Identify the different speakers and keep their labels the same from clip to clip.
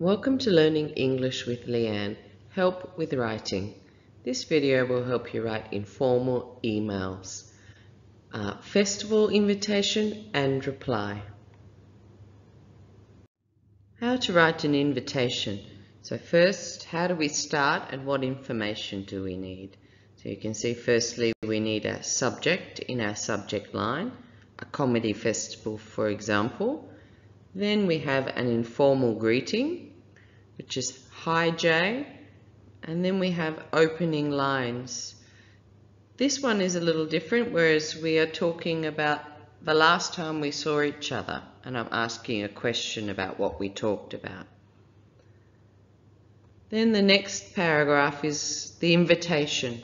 Speaker 1: Welcome to Learning English with Leanne, Help with Writing. This video will help you write informal emails, festival invitation and reply. How to write an invitation. So first, how do we start and what information do we need? So you can see firstly we need a subject in our subject line, a comedy festival for example. Then we have an informal greeting, which is hi Jay, and then we have opening lines. This one is a little different, whereas we are talking about the last time we saw each other and I'm asking a question about what we talked about. Then the next paragraph is the invitation.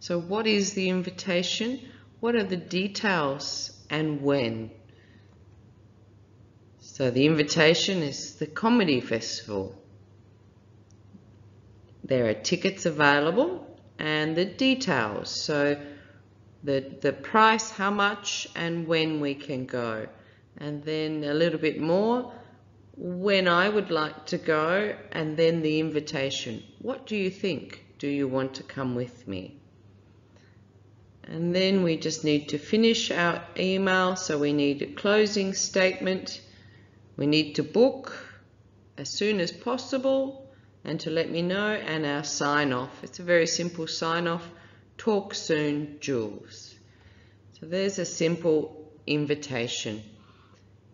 Speaker 1: So what is the invitation? What are the details and when? So the invitation is the comedy festival. There are tickets available and the details, so the price, how much and when we can go. And then a little bit more, when I would like to go, and then the invitation. What do you think? Do you want to come with me? And then we just need to finish our email, so we need a closing statement. We need to book as soon as possible and to let me know, and our sign off. It's a very simple sign off. Talk soon, Jules. So there's a simple invitation.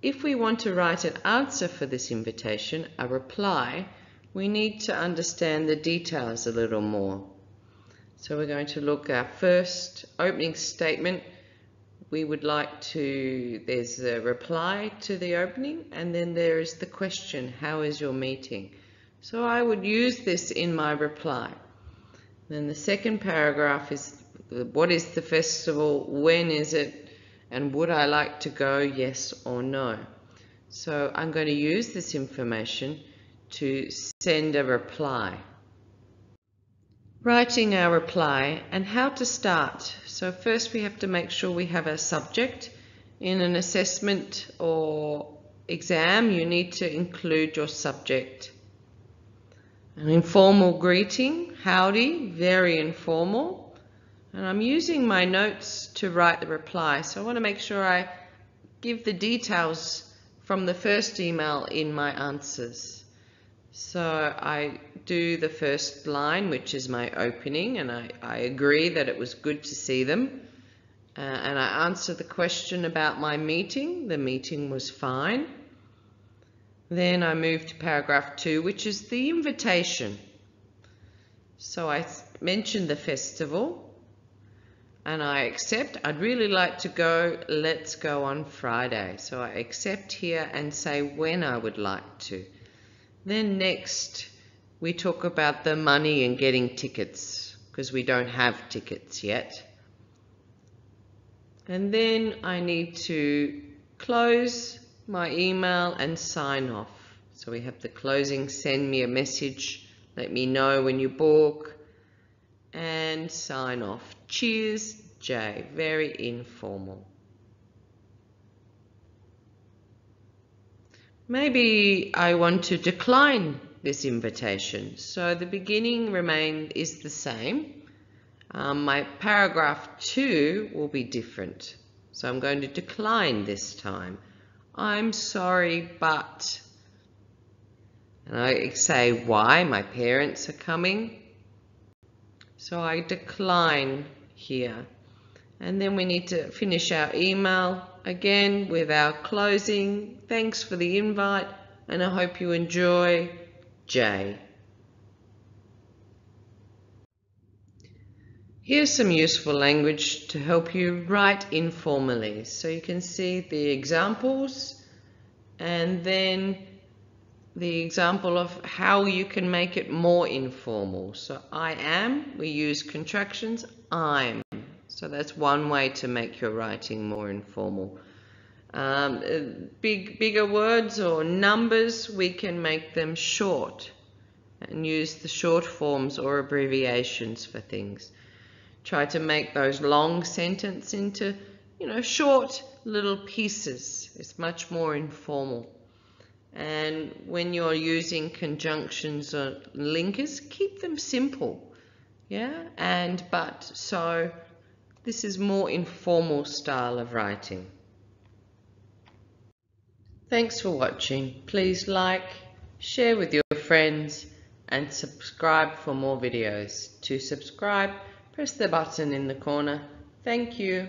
Speaker 1: If we want to write an answer for this invitation, a reply, we need to understand the details a little more. So we're going to look at our first opening statement. We would like to, there's a reply to the opening, and then there is the question, how is your meeting? So I would use this in my reply. Then the second paragraph is, what is the festival, when is it, and would I like to go, yes or no? So I'm going to use this information to send a reply. Writing our reply and how to start. So first we have to make sure we have a subject. In an assessment or exam, you need to include your subject. An informal greeting, howdy, very informal. And I'm using my notes to write the reply. So I want to make sure I give the details from the first email in my answers. So I do the first line, which is my opening, and I agree that it was good to see them. And I answer the question about my meeting. The meeting was fine. Then I move to paragraph 2, which is the invitation. So I mentioned the festival and I accept. I'd really like to go. Let's go on Friday. So I accept here and say when I would like to. Then next we talk about the money and getting tickets because we don't have tickets yet. And then I need to close my email and sign off. So we have the closing, send me a message, let me know when you book, and sign off. Cheers, Jay. Very informal. Maybe I want to decline this invitation. So the beginning is the same. My paragraph 2 will be different. So I'm going to decline this time. I'm sorry, but, and I say why, my parents are coming. So I decline here. And then we need to finish our email again with our closing. Thanks for the invite and I hope you enjoy, Jay. Here's some useful language to help you write informally. So you can see the examples and then the example of how you can make it more informal. So I am, we use contractions, I'm. So that's one way to make your writing more informal. Bigger words or numbers, we can make them short and use the short forms or abbreviations for things. Try to make those long sentences into, short little pieces. It's much more informal. And when you're using conjunctions or linkers, keep them simple. Yeah, so this is more informal style of writing. Thanks for watching. Please like, share with your friends, and subscribe for more videos. To subscribe, press the button in the corner. Thank you.